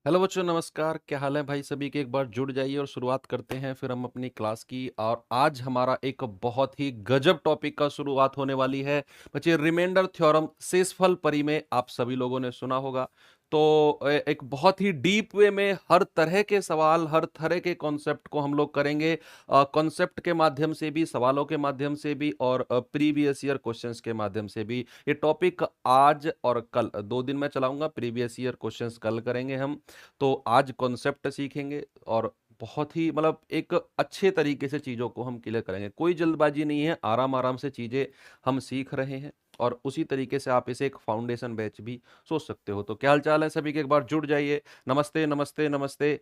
Hello बच्चों, नमस्कार। क्या हाल है भाई? सभी के एक बार जुड़ जाइए और शुरुआत करते हैं फिर हम अपनी क्लास की। और आज हमारा एक बहुत ही गजब टॉपिक का शुरुआत होने वाली है बच्चे। रिमाइंडर थ्योरम, शेषफल परिमेय आप सभी लोगों ने सुना होगा। तो एक बहुत ही डीप वे में हर तरह के सवाल, हर तरह के कॉन्सेप्ट को हम लोग करेंगे। कॉन्सेप्ट के माध्यम से भी, सवालों के माध्यम से भी और प्रीवियस ईयर क्वेश्चंस के माध्यम से भी। ये टॉपिक आज और कल 2 दिन में चलाऊंगा। प्रीवियस ईयर क्वेश्चंस कल करेंगे हम। तो आज कॉन्सेप्ट सीखेंगे और बहुत ही मतलब एक अच्छे तरीके से चीज़ों को हम क्लियर करेंगे। कोई जल्दबाजी नहीं है, आराम आराम से चीज़ें हम सीख रहे हैं। और उसी तरीके से आप इसे एक फाउंडेशन बैच भी सोच सकते हो। तो क्या हाल चाल है सभी के? एक बार जुड़ जाइए। नमस्ते नमस्ते नमस्ते।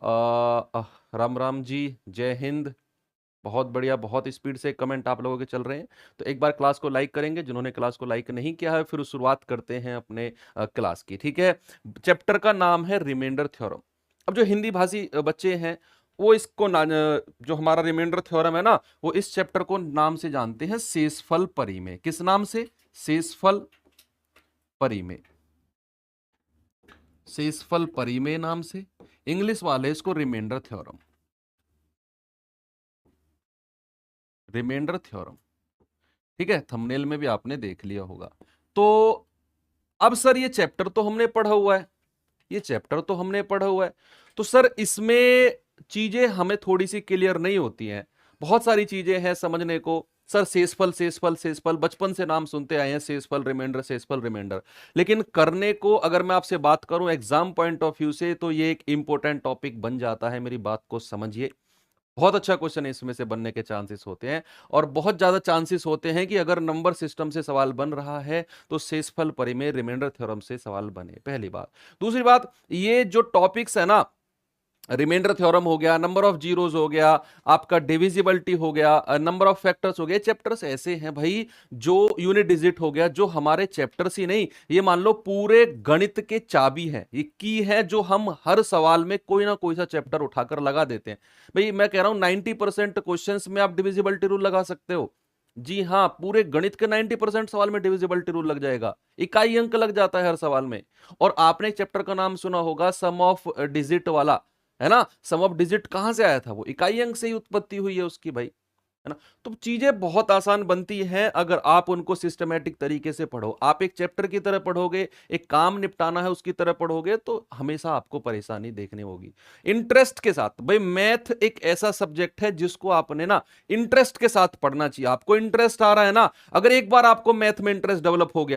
राम राम जी, जय हिंद। बहुत बढ़िया, बहुत स्पीड से कमेंट आप लोगों के चल रहे हैं। तो एक बार क्लास को लाइक करेंगे जिन्होंने क्लास को लाइक नहीं किया है, फिर शुरुआत करते हैं अपने क्लास की। ठीक है। चैप्टर का नाम है रिमाइंडर थ्योरम। अब जो हिंदी भाषी बच्चे हैं वो इसको जो हमारा रिमाइंडर थ्योरम है ना, वो इस चैप्टर को नाम से जानते हैं शेषफल परिमेय। किस नाम से? शेषफल परिमेय। शेषफल परिमेय नाम से। इंग्लिश वाले इसको रिमाइंडर थ्योरम, रिमाइंडर थ्योरम। ठीक है, थंबनेल में भी आपने देख लिया होगा। तो अब सर ये चैप्टर तो हमने पढ़ा हुआ है, ये चैप्टर तो हमने पढ़ा हुआ है, तो सर इसमें चीजें हमें थोड़ी सी क्लियर नहीं होती हैं। बहुत सारी चीजें हैं समझने को। सर शेषफल शेषफल शेषफल बचपन से नाम सुनते आए हैं, शेषफल रिमाइंडर। लेकिन करने को अगर मैं आपसे बात करूं एग्जाम पॉइंट ऑफ व्यू से, तो ये एक इंपॉर्टेंट टॉपिक बन जाता है। मेरी बात को समझिए। बहुत अच्छा क्वेश्चन इसमें से बनने के चांसेस होते हैं। और बहुत ज्यादा चांसेस होते हैं कि अगर नंबर सिस्टम से सवाल बन रहा है तो शेषफल परिमेय, रिमाइंडर थ्योरम से सवाल बने। पहली बात। दूसरी बात, ये जो टॉपिक्स है ना, रिमाइंडर थ्योरम हो गया, नंबर ऑफ जीरोस हो गया, आपका डिविजिबिलिटी हो गया, नंबर ऑफ फैक्टर्स हो गए, चैप्टर्स ऐसे हैं भाई। जो यूनिट डिजिट हो गया, जो हमारे चैप्टर्स ही नहीं, ये मान लो पूरे गणित के चाबी है, ये की है, जो हम हर सवाल में कोई ना कोई सा चैप्टर उठाकर लगा देते हैं। भाई मैं कह रहा हूं 90% क्वेश्चन में आप डिविजिबिलिटी रूल लगा सकते हो। जी हाँ, पूरे गणित के 90% सवाल में डिविजिबिलिटी रूल लग जाएगा। इकाई अंक लग जाता है हर सवाल में। और आपने एक चैप्टर का नाम सुना होगा, सम ऑफ डिजिट वाला, है ना? सम ऑफ डिजिट कहां से आया था? वो इकाई अंक से ही उत्पत्ति हुई है उसकी भाई, है ना? तो चीजें बहुत आसान बनती हैं अगर आप उनको सिस्टमेटिक तरीके से पढ़ो। आप एक चैप्टर की तरह पढ़ोगे, एक काम निपटाना है उसकी तरह पढ़ोगे, तो हमेशा आपको परेशानी देखने होगी। इंटरेस्ट के साथ भाई, मैथ एक ऐसा सब्जेक्ट है जिसको आपने ना इंटरेस्ट के साथ पढ़ना चाहिए। आपको इंटरेस्ट आ रहा है ना, अगर एक बार आपको मैथ में इंटरेस्ट डेवलप हो गया,